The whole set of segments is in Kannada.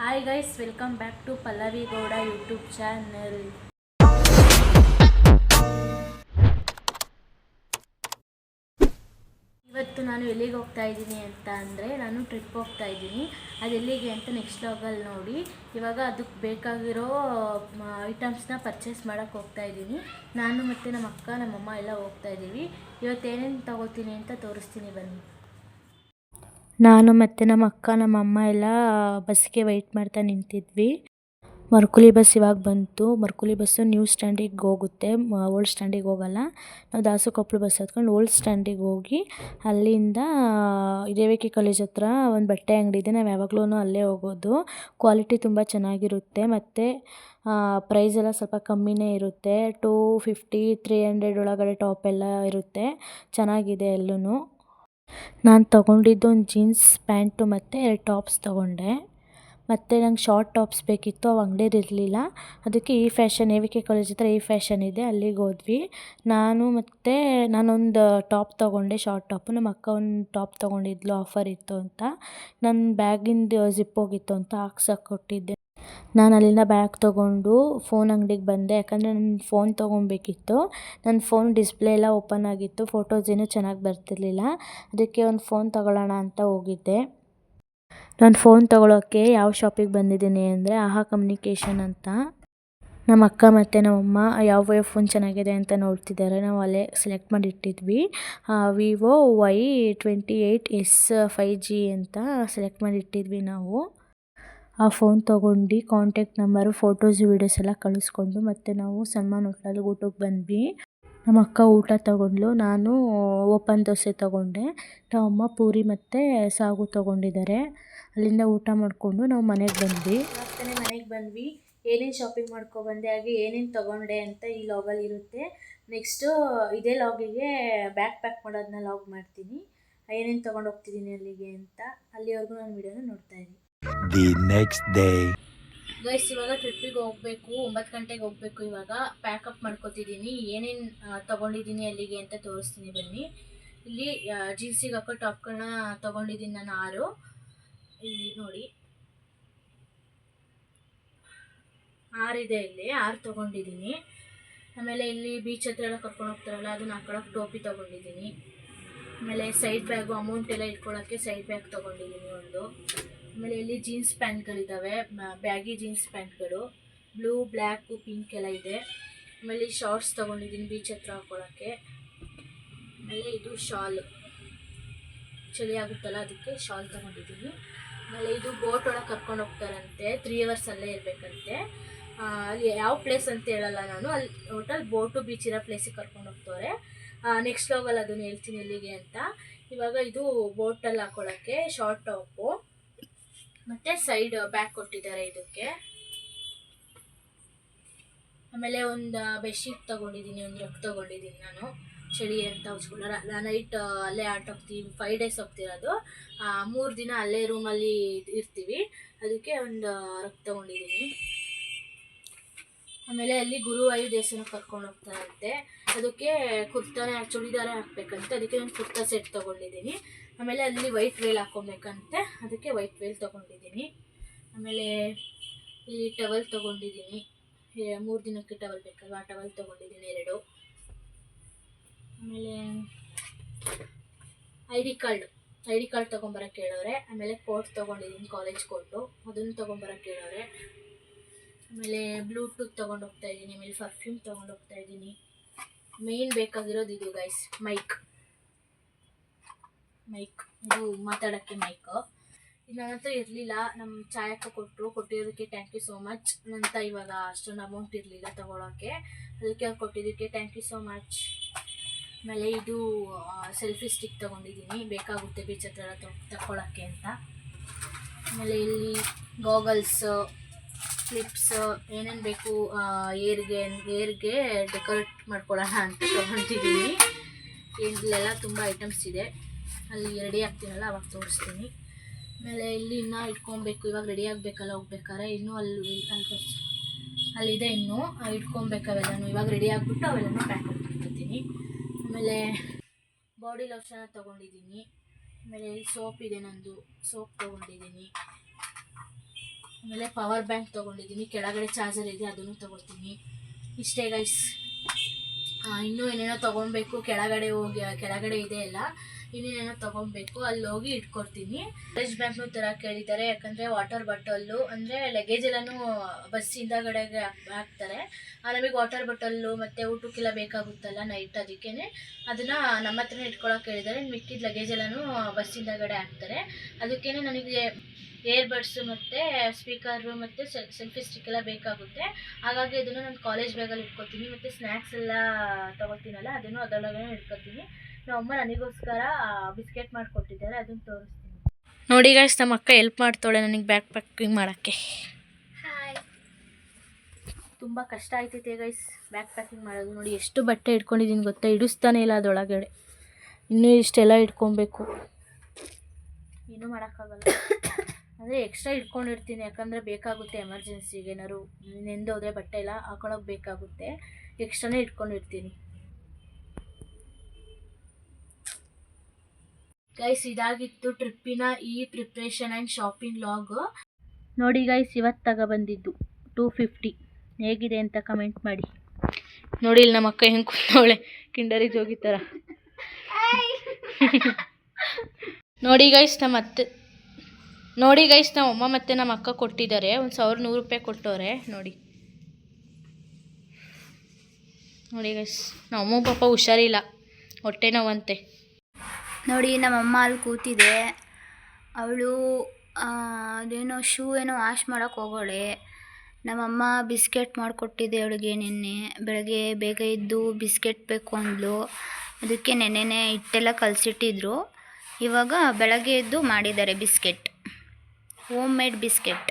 Hi guys, welcome back to Pallavi Gowda YouTube channel. ಇವತ್ತು ನಾನು ಎಲ್ಲಿಗೆ ಹೋಗ್ತಾ ಇದ್ದೀನಿ ಅಂತ ಅಂದರೆ, ನಾನು ಟ್ರಿಪ್ ಹೋಗ್ತಾ ಇದ್ದೀನಿ. ಅದು ಎಲ್ಲಿಗೆ ಅಂತ ನೆಕ್ಸ್ಟ್ ವ್ಲಾಗಲ್ಲಿ ನೋಡಿ. ಇವಾಗ ಅದಕ್ಕೆ ಬೇಕಾಗಿರೋ ಐಟಮ್ಸ್ನ ಪರ್ಚೇಸ್ ಮಾಡೋಕ್ಕೆ ಹೋಗ್ತಾ ಇದ್ದೀನಿ. ನಾನು ಮತ್ತು ನಮ್ಮ ಅಕ್ಕ, ನಮ್ಮಮ್ಮ ಎಲ್ಲ ಹೋಗ್ತಾ ಇದ್ದೀವಿ. ಇವತ್ತು ಏನೇನು ತಗೋತೀನಿ ಅಂತ ತೋರಿಸ್ತೀನಿ, ಬನ್ನಿ. ನಾನು ಮತ್ತು ನಮ್ಮ ಅಕ್ಕ, ನಮ್ಮಮ್ಮ ಎಲ್ಲ ಬಸ್ಗೆ ವೆಯ್ಟ್ ಮಾಡ್ತಾ ನಿಂತಿದ್ವಿ. ಮರ್ಕುಲಿ ಬಸ್ ಇವಾಗ ಬಂತು. ಮರ್ಕುಲಿ ಬಸ್ಸು ನ್ಯೂ ಸ್ಟ್ಯಾಂಡಿಗೆ ಹೋಗುತ್ತೆ, ಓಲ್ಡ್ ಸ್ಟ್ಯಾಂಡಿಗೆ ಹೋಗಲ್ಲ. ನಾವು ದಾಸಕೊಪ್ಪಲು ಬಸ್ ಹತ್ಕೊಂಡು ಓಲ್ಡ್ ಸ್ಟ್ಯಾಂಡಿಗೆ ಹೋಗಿ ಅಲ್ಲಿಂದ ದೇವಕಿ ಕಾಲೇಜ್ ಹತ್ರ ಒಂದು ಬಟ್ಟೆ ಅಂಗಡಿ ಇದೆ. ನಾವು ಯಾವಾಗಲೂ ಅಲ್ಲೇ ಹೋಗೋದು. ಕ್ವಾಲಿಟಿ ತುಂಬ ಚೆನ್ನಾಗಿರುತ್ತೆ ಮತ್ತು ಪ್ರೈಸ್ ಎಲ್ಲ ಸ್ವಲ್ಪ ಕಮ್ಮಿನೇ ಇರುತ್ತೆ. 250, 300 ಒಳಗಡೆ ಟಾಪ್ ಎಲ್ಲ ಇರುತ್ತೆ. ಚೆನ್ನಾಗಿದೆ ಎಲ್ಲೂ. ನಾನು ತೊಗೊಂಡಿದ್ದು ಒಂದು ಜೀನ್ಸ್ ಪ್ಯಾಂಟು ಮತ್ತು 2 ಟಾಪ್ಸ್ ತೊಗೊಂಡೆ. ಮತ್ತು ನಂಗೆ ಶಾರ್ಟ್ ಟಾಪ್ಸ್ ಬೇಕಿತ್ತು, ಅವು ಅಂಗಡಿಯಲ್ಲಿ ಇರಲಿಲ್ಲ. ಅದಕ್ಕೆ ಈ fashion, A V K college ಹತ್ರ ಈ ಫ್ಯಾಷನ್ ಇದೆ, ಅಲ್ಲಿಗೆ ಹೋದ್ವಿ. ನಾನೊಂದು ಟಾಪ್ ತೊಗೊಂಡೆ, ಶಾರ್ಟ್ ಟಾಪು. ನಮ್ಮ ಅಕ್ಕ ಒಂದು ಟಾಪ್ ತೊಗೊಂಡಿದ್ಲು, ಆಫರ್ ಇತ್ತು ಅಂತ. ನನ್ನ ಬ್ಯಾಗಿಂದು ಜಿಪ್ ಹೋಗಿತ್ತು ಅಂತ ಹಾಕ್ಸಕ್ಕೆ ಕೊಟ್ಟಿದ್ದೆ. ನಾನು ಅಲ್ಲಿಂದ ಬ್ಯಾಗ್ ತೊಗೊಂಡು ಫೋನ್ ಅಂಗಡಿಗೆ ಬಂದೆ, ಯಾಕಂದರೆ ನನ್ನ ಫೋನ್ ತೊಗೊಬೇಕಿತ್ತು. ನನ್ನ ಫೋನ್ ಡಿಸ್ಪ್ಲೇ ಎಲ್ಲ ಓಪನ್ ಆಗಿತ್ತು, ಫೋಟೋಸ್ ಏನೂ ಚೆನ್ನಾಗಿ ಬರ್ತಿರ್ಲಿಲ್ಲ. ಅದಕ್ಕೆ ಒಂದು ಫೋನ್ ತೊಗೊಳ್ಳೋಣ ಅಂತ ಹೋಗಿದ್ದೆ. ನಾನು ಫೋನ್ ತೊಗೊಳೋಕ್ಕೆ ಯಾವ ಶಾಪಿಗೆ ಬಂದಿದ್ದೀನಿ ಅಂದರೆ ಆಹಾ ಕಮ್ಯುನಿಕೇಷನ್ ಅಂತ. ನಮ್ಮ ಅಕ್ಕ ಮತ್ತು ನಮ್ಮಮ್ಮ ಯಾವ ಫೋನ್ ಚೆನ್ನಾಗಿದೆ ಅಂತ ನೋಡ್ತಿದ್ದಾರೆ. ನಾವು ಅಲ್ಲೇ ಸೆಲೆಕ್ಟ್ ಮಾಡಿ ಇಟ್ಟಿದ್ವಿ. ವಿವೋ Y28S 5G ಅಂತ ಸೆಲೆಕ್ಟ್ ಮಾಡಿ ಇಟ್ಟಿದ್ವಿ ನಾವು. ಆ ಫೋನ್ ತೊಗೊಂಡು ಕಾಂಟ್ಯಾಕ್ಟ್ ನಂಬರು, ಫೋಟೋಸ್, ವೀಡಿಯೋಸ್ ಎಲ್ಲ ಕಳಿಸ್ಕೊಂಡು ಮತ್ತು ನಾವು ಸಲ್ಮಾನ್ ಹೋಟ್ಲಲ್ಲಿ ಊಟಕ್ಕೆ ಬಂದ್ವಿ. ನಮ್ಮ ಅಕ್ಕ ಊಟ ತೊಗೊಂಡ್ಲು, ನಾನು ಓಪನ್ ದೋಸೆ ತೊಗೊಂಡೆ. ನಮ್ಮಮ್ಮ ಪೂರಿ ಮತ್ತು ಸಾಗು ತೊಗೊಂಡಿದ್ದಾರೆ. ಅಲ್ಲಿಂದ ಊಟ ಮಾಡಿಕೊಂಡು ನಾವು ಮನೆಗೆ ಬಂದ್ವಿ. ಏನೇನು ಶಾಪಿಂಗ್ ಮಾಡ್ಕೊಬಂದೆ, ಹಾಗೆ ಏನೇನು ತೊಗೊಂಡೆ ಅಂತ ಈ ಲಾಗಲ್ಲಿ ಇರುತ್ತೆ. ನೆಕ್ಸ್ಟು ಇದೇ ಲಾಗಿಗೆ ಬ್ಯಾಗ್ ಪ್ಯಾಕ್ ಮಾಡೋದನ್ನ ಲಾಗ್ ಮಾಡ್ತೀನಿ, ಏನೇನು ತೊಗೊಂಡು ಹೋಗ್ತಿದ್ದೀನಿ ಅಲ್ಲಿಗೆ ಅಂತ. ಅಲ್ಲಿವರೆಗೂ ನಾನು ವಿಡಿಯೋನ ನೋಡ್ತಾ ಇದ್ದೀನಿ. The next day. ಗೈಸ್, ಇವಾಗ ಟ್ರಿಪ್ಪಿಗೆ ಹೋಗಬೇಕು, 9 ಗಂಟೆಗೆ ಹೋಗಬೇಕು. ಇವಾಗ ಪ್ಯಾಕಪ್ ಮಾಡ್ಕೊತಿದ್ದೀನಿ. ಏನೇನು ತೊಗೊಂಡಿದ್ದೀನಿ ಅಲ್ಲಿಗೆ ಅಂತ ತೋರಿಸ್ತೀನಿ, ಬನ್ನಿ. ಇಲ್ಲಿ ಜೀನ್ಸಿಗೆ ಹಾಕೋ ಟಾಪ್ಗಳನ್ನ ತೊಗೊಂಡಿದ್ದೀನಿ ನಾನು 6. ಇಲ್ಲಿ ನೋಡಿ, 6 ಇದೆ, ಇಲ್ಲಿ 6 ತೊಗೊಂಡಿದ್ದೀನಿ. ಆಮೇಲೆ ಇಲ್ಲಿ ಬೀಚ್ ಹತ್ರ ಎಲ್ಲ ಕರ್ಕೊಂಡು ಹೋಗ್ತಾರಲ್ಲ, ಅದನ್ನ ಹಾಕೊಳ್ಳೋಕೆ ಟೋಪಿ ತೊಗೊಂಡಿದ್ದೀನಿ. ಆಮೇಲೆ ಸೈಡ್ ಬ್ಯಾಗು, ಅಮೌಂಟ್ ಎಲ್ಲ ಇಟ್ಕೊಳ್ಳೋಕ್ಕೆ ಸೈಡ್ ಬ್ಯಾಗ್ ತೊಗೊಂಡಿದ್ದೀನಿ ಒಂದು. ಆಮೇಲೆ ಇಲ್ಲಿ ಜೀನ್ಸ್ ಪ್ಯಾಂಟ್ಗಳಿದ್ದಾವೆ, ಬ್ಯಾಗಿ ಜೀನ್ಸ್ ಪ್ಯಾಂಟ್ಗಳು, ಬ್ಲೂ, ಬ್ಲ್ಯಾಕು, ಪಿಂಕ್ ಎಲ್ಲ ಇದೆ. ಆಮೇಲೆ ಶಾರ್ಟ್ಸ್ ತೊಗೊಂಡಿದ್ದೀನಿ ಬೀಚ್ ಹತ್ರ ಹಾಕೊಳ್ಳೋಕ್ಕೆ. ಆಮೇಲೆ ಇದು ಶಾಲ್, ಚಳಿ ಆಗುತ್ತಲ್ಲ ಅದಕ್ಕೆ ಶಾಲ್ ತೊಗೊಂಡಿದ್ದೀನಿ. ಆಮೇಲೆ ಇದು ಬೋಟ್ ಒಳಗೆ ಕರ್ಕೊಂಡು ಹೋಗ್ತಾರಂತೆ, 3 hours ಅಲ್ಲೇ ಇರಬೇಕಂತೆ. ಅಲ್ಲಿ ಯಾವ ಪ್ಲೇಸ್ ಅಂತ ಹೇಳಲ್ಲ ನಾನು, ಅಲ್ಲಿ ಟೋಟಲ್ ಬೋಟು ಬೀಚ್ ಇರೋ ಪ್ಲೇಸಿಗೆ ಕರ್ಕೊಂಡು ಹೋಗ್ತವ್ರೆ. ನೆಕ್ಸ್ಟ್ ಲಾಗಲ್ಲಿ ಅದನ್ನು ಹೇಳ್ತೀನಿ ಎಲ್ಲಿಗೆ ಅಂತ. ಇವಾಗ ಇದು ಬೋಟಲ್ಲಿ ಹಾಕೊಳ್ಳೋಕ್ಕೆ ಶಾರ್ಟ್ ಟಾಪು ಮತ್ತು ಸೈಡ್ ಬ್ಯಾಗ್ ಕೊಟ್ಟಿದ್ದಾರೆ ಇದಕ್ಕೆ. ಆಮೇಲೆ ಒಂದು ಬೆಡ್ಶೀಟ್ ತೊಗೊಂಡಿದ್ದೀನಿ, ಒಂದು ರಗ್ ತೊಗೊಂಡಿದ್ದೀನಿ ನಾನು, ಚಳಿ ಅಂತ ಉಚ್ಕೊಳ್ಳೋಣ. ನೈಟ್ ಅಲ್ಲೇ ಆಟ ಹೋಗ್ತೀವಿ, 5 days ಹೋಗ್ತಿರೋದು. 3 ದಿನ ಅಲ್ಲೇ ರೂಮಲ್ಲಿ ಇರ್ತೀವಿ, ಅದಕ್ಕೆ ಒಂದು ರಗ್ ತೊಗೊಂಡಿದ್ದೀನಿ. ಆಮೇಲೆ ಅಲ್ಲಿ ಗುರುವಾಯು ದೇವಸ್ಥಾನಕ್ಕೆ ಕರ್ಕೊಂಡು ಹೋಗ್ತಾರಂತೆ, ಅದಕ್ಕೆ ಚೂಡಿದಾರ ಹಾಕ್ಬೇಕಂತೆ, ಅದಕ್ಕೆ ನಾನು ಕುರ್ತಾ ಸೆಟ್ ತೊಗೊಂಡಿದ್ದೀನಿ. ಆಮೇಲೆ ಅಲ್ಲಿ ವೈಟ್ ವೇಲ್ ಹಾಕ್ಕೊಬೇಕಂತೆ, ಅದಕ್ಕೆ ವೈಟ್ ವೇಲ್ ತೊಗೊಂಡಿದ್ದೀನಿ. ಆಮೇಲೆ ಇಲ್ಲಿ ಟವಲ್ ತೊಗೊಂಡಿದ್ದೀನಿ, 3 ದಿನಕ್ಕೆ ಟವಲ್ ಬೇಕಲ್ವ, ಆ ಟವಲ್ ತೊಗೊಂಡಿದ್ದೀನಿ 2. ಆಮೇಲೆ ಐ ಡಿ ಕಾರ್ಡ್ ತೊಗೊಂಬರಕ್ಕೆ ಹೇಳೋರೆ. ಆಮೇಲೆ ಕೋಟ್ ತೊಗೊಂಡಿದ್ದೀನಿ, ಕಾಲೇಜ್ ಕೋಟು, ಅದನ್ನು ತೊಗೊಂಬರಕ್ಕೆ ಹೇಳೋರೆ. ಆಮೇಲೆ ಬ್ಲೂಟೂತ್ ತೊಗೊಂಡು ಹೋಗ್ತಾ ಇದ್ದೀನಿ. ಆಮೇಲೆ ಪರ್ಫ್ಯೂಮ್ ತೊಗೊಂಡು ಹೋಗ್ತಾ ಇದ್ದೀನಿ. ಮೇಯ್ನ್ ಬೇಕಾಗಿರೋದು ಇದು ಗೈಸ್, ಮೈಕ್, ಇದು ಮಾತಾಡೋಕ್ಕೆ ಮೈಕು. ಇದು ನನ್ನ ಹತ್ರ ಇರಲಿಲ್ಲ, ನಮ್ಮ ಚಾಯಕ್ಕ ಕೊಟ್ಟಿರೋದಕ್ಕೆ ಥ್ಯಾಂಕ್ ಯು ಸೋ ಮಚ್. ನಂತ ಇವಾಗ ಅಷ್ಟೊಂದು ಅಮೌಂಟ್ ಇರಲಿಲ್ಲ ತೊಗೊಳೋಕ್ಕೆ, ಅದಕ್ಕೆ ಅವ್ರು ಕೊಟ್ಟಿದ್ದಕ್ಕೆ ಥ್ಯಾಂಕ್ ಯು ಸೋ ಮಚ್. ಆಮೇಲೆ ಇದು ಸೆಲ್ಫಿ ಸ್ಟಿಕ್ ತೊಗೊಂಡಿದ್ದೀನಿ, ಬೇಕಾಗುತ್ತೆ ಬೀಚ್ ಹತ್ರ ತಗೊಳ್ಳೋಕ್ಕೆ ಅಂತ. ಆಮೇಲೆ ಇಲ್ಲಿ ಗಾಗಲ್ಸು, ಕ್ಲಿಪ್ಸ್, ಏನೇನು ಬೇಕು ಏರ್ಗೆ ಡೆಕೋರೇಟ್ ಮಾಡ್ಕೊಳ್ಳೋಣ ಅಂತ ತೊಗೊತಿದ್ದೀನಿ. ಇಲ್ಲೆಲ್ಲ ತುಂಬ ಐಟಮ್ಸ್ ಇದೆ, ಅಲ್ಲಿ ರೆಡಿ ಆಗ್ತೀನಲ್ಲ ಅವಾಗ ತೋರಿಸ್ತೀನಿ. ಆಮೇಲೆ ಇಲ್ಲಿ ಇನ್ನೂ ಇಟ್ಕೊಬೇಕು, ಇವಾಗ ರೆಡಿ ಆಗಬೇಕಲ್ಲ ಹೋಗ್ಬೇಕಾದ್ರೆ, ಇನ್ನೂ ಅಲ್ಲಿದೆ, ಇನ್ನೂ ಇಟ್ಕೊಬೇಕು ಅವೆಲ್ಲನೂ. ಇವಾಗ ರೆಡಿ ಆಗಿಬಿಟ್ಟು ಅವೆಲ್ಲನೂ ಪ್ಯಾಕ್ ಮಾಡ್ಕೊತೀನಿ. ಆಮೇಲೆ ಬಾಡಿ ಲೋಷನ್ ತೊಗೊಂಡಿದ್ದೀನಿ. ಆಮೇಲೆ ಸೋಪ್ ಇದೆ, ನಂದು ಸೋಪ್ ತೊಗೊಂಡಿದ್ದೀನಿ. ಆಮೇಲೆ ಪವರ್ ಬ್ಯಾಂಕ್ ತೊಗೊಂಡಿದ್ದೀನಿ, ಕೆಳಗಡೆ ಚಾರ್ಜರ್ ಇದೆ ಅದನ್ನು ತೊಗೊಳ್ತೀನಿ. ಇಷ್ಟೇ ಗೈಸ್. ಇನ್ನೂ ಏನೇನೋ ತೊಗೊಳ್ಬೇಕು, ಕೆಳಗಡೆ ಇದೆ ಎಲ್ಲ, ಇನ್ನೇನೇನೋ ತೊಗೊಳ್ಬೇಕು, ಅಲ್ಲಿ ಹೋಗಿ ಇಟ್ಕೊಡ್ತೀನಿ. ಕಾಲೇಜ್ ಬ್ಯಾಗ್ನೂ ಥರ ಕೇಳಿದ್ದಾರೆ, ಯಾಕಂದರೆ ವಾಟರ್ ಬಾಟಲ್ಲು ಅಂದರೆ ಲಗೇಜ್ ಎಲ್ಲನೂ ಬಸ್ ಹಿಂದಗಡೆಗೆ ಹಾಕ್ತಾರೆ. ನಮಗೆ ವಾಟರ್ ಬಾಟಲ್ಲು ಮತ್ತು ಊಟಕ್ಕೆಲ್ಲ ಬೇಕಾಗುತ್ತಲ್ಲ ನೈಟ್, ಅದಕ್ಕೇ ಅದನ್ನು ನಮ್ಮ ಹತ್ರನೇ ಇಟ್ಕೊಳಕ್ಕೆ ಹೇಳಿದ್ದಾರೆ. ಮಿಕ್ಕಿದ ಲಗೇಜ್ ಎಲ್ಲನೂ ಬಸ್ ಹಿಂದಗಡೆ ಹಾಕ್ತಾರೆ. ಅದಕ್ಕೇ ನನಗೆ ಏರ್ಬಡ್ಸು ಮತ್ತು ಸ್ಪೀಕರು ಮತ್ತು ಸೆಲ್ಫಿ ಸ್ಟಿಕ್ ಎಲ್ಲ ಬೇಕಾಗುತ್ತೆ. ಹಾಗಾಗಿ ಅದನ್ನು ನಾನು ಕಾಲೇಜ್ ಬ್ಯಾಗಲ್ಲಿ ಇಟ್ಕೊತೀನಿ. ಮತ್ತು ಸ್ನ್ಯಾಕ್ಸ್ ಎಲ್ಲ ತೊಗೊತೀನಲ್ಲ ಅದನ್ನು ಅದರೊಳಗಡೆ ಇಟ್ಕೊತೀನಿ. ನಮ್ಮಮ್ಮ ನನಗೋಸ್ಕರ ಬಿಸ್ಕೆಟ್ ಮಾಡಿಕೊಟ್ಟಿದ್ದಾರೆ, ಅದನ್ನು ತೋರಿಸ್ತೀನಿ ನೋಡಿ ಗೈಸ್. ನಮ್ಮ ಅಕ್ಕ ಹೆಲ್ಪ್ ಮಾಡ್ತಾಳೆ ನನಗೆ ಬ್ಯಾಗ್ ಪ್ಯಾಕಿಂಗ್ ಮಾಡೋಕ್ಕೆ. ತುಂಬ ಕಷ್ಟ ಆಯ್ತೈತೆ ಗೈಸ್ ಬ್ಯಾಗ್ ಪ್ಯಾಕಿಂಗ್ ಮಾಡೋದು. ನೋಡಿ ಎಷ್ಟು ಬಟ್ಟೆ ಇಟ್ಕೊಂಡಿದ್ದೀನಿ ಗೊತ್ತಾ, ಇಡಿಸ್ತಾನೆ ಇಲ್ಲ ಅದರೊಳಗಡೆ. ಇನ್ನೂ ಇಷ್ಟೆಲ್ಲ ಇಟ್ಕೊಬೇಕು, ಏನೂ ಮಾಡೋಕ್ಕಾಗಲ್ಲ. ಅಂದರೆ ಎಕ್ಸ್ಟ್ರಾ ಇಟ್ಕೊಂಡಿರ್ತೀನಿ, ಯಾಕಂದರೆ ಬೇಕಾಗುತ್ತೆ ಎಮರ್ಜೆನ್ಸಿಗೆ. ಏನಾದ್ರು ನೆಂದೋದ್ರೆ ಬಟ್ಟೆ ಎಲ್ಲ ಹಾಕೊಳ್ಳೋಕೆ ಬೇಕಾಗುತ್ತೆ, ಎಕ್ಸ್ಟ್ರಾನೇ ಇಟ್ಕೊಂಡಿರ್ತೀನಿ. ಗೈಸ್ ಇದಾಗಿತ್ತು ಟ್ರಿಪ್ಪಿನ ಈ ಪ್ರಿಪ್ರೇಷನ್ ಆ್ಯಂಡ್ ಶಾಪಿಂಗ್ ಲಾಗ್. ನೋಡಿ ಗೈಸ್, ಇವತ್ತು ತಗೊಬಂದಿದ್ದು 250 ಹೇಗಿದೆ ಅಂತ ಕಮೆಂಟ್ ಮಾಡಿ. ನೋಡಿ ಇಲ್ಲಿ ನಮ್ಮ ಅಕ್ಕ ಹೆಂಗೆ ಕೂತವಳೆ ಕಿಂಡರಿಗೆ ಹೋಗಿ ಥರ. ನೋಡಿ ಗೈಸ್ ನಮ್ಮ ಅಮ್ಮ ಮತ್ತು ನಮ್ಮ ಅಕ್ಕ ಕೊಟ್ಟಿದ್ದಾರೆ, 1100 ರೂಪಾಯಿ ಕೊಟ್ಟವ್ರೆ. ನೋಡಿ ಗೈಸ್, ನಮ್ಮ ಅಮ್ಮ ಪಾಪ ಹುಷಾರಿಲ್ಲ, ಹೊಟ್ಟೆ ನೋವಂತೆ. ನೋಡಿ ನಮ್ಮಮ್ಮ ಅಲ್ಲಿ ಕೂತಿದೆ, ಅವಳು ಅದೇನೋ ಶೂ ಏನೋ ವಾಶ್ ಮಾಡೋಕ್ಕೆ ಹೋಗೋಳೆ. ನಮ್ಮಮ್ಮ ಬಿಸ್ಕೆಟ್ ಮಾಡಿಕೊಟ್ಟಿದ್ದೆ ಅವಳಿಗೆ. ನೆನ್ನೆ ಬೆಳಗ್ಗೆ ಬೇಗ ಎದ್ದು ಬಿಸ್ಕೆಟ್ ಬೇಕು ಅಂದ್ಲು, ಅದಕ್ಕೆ ನೆನ್ನೆನೇ ಹಿಟ್ಟೆಲ್ಲ ಕಲಸಿಟ್ಟಿದ್ರು. ಇವಾಗ ಬೆಳಗ್ಗೆ ಎದ್ದು ಮಾಡಿದ್ದಾರೆ ಬಿಸ್ಕೆಟ್, ಹೋಮ್ ಮೇಡ್ ಬಿಸ್ಕೆಟ್.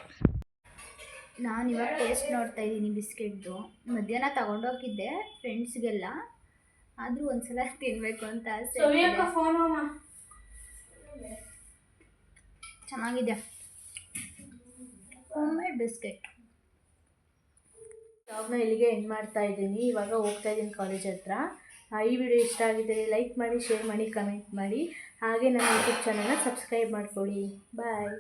ನಾನು ಇವಾಗ ಟೇಸ್ಟ್ ನೋಡ್ತಾಯಿದ್ದೀನಿ ಬಿಸ್ಕೆಟ್ದು. ಮಧ್ಯಾಹ್ನ ತಗೊಂಡೋಗಿದ್ದೆ ಫ್ರೆಂಡ್ಸ್ಗೆಲ್ಲ, ಆದರೂ ಒಂದ್ಸಲ ತಿನ್ನಬೇಕು ಅಂತ ಆಸೆ. ಚೆನ್ನಾಗಿದೆ ಹೋಮ್ ಮೇಡ್ ಬಿಸ್ಕೆಟ್. ವ್ಲಾಗ್ನ ಇಲ್ಲಿಗೆ ಎಂಡ್ ಮಾಡ್ತಾ ಇದ್ದೀನಿ. ಇವಾಗ ಹೋಗ್ತಾ ಇದ್ದೀನಿ ಕಾಲೇಜ್ ಹತ್ರ. ಈ ವಿಡಿಯೋ ಇಷ್ಟ ಆಗಿದ್ದರೆ ಲೈಕ್ ಮಾಡಿ, ಶೇರ್ ಮಾಡಿ, ಕಮೆಂಟ್ ಮಾಡಿ. ಹಾಗೆ ನನ್ನ ಯೂಟ್ಯೂಬ್ ಚಾನಲ್ನ ಸಬ್ಸ್ಕ್ರೈಬ್ ಮಾಡ್ಕೊಳ್ಳಿ. ಬಾಯ್.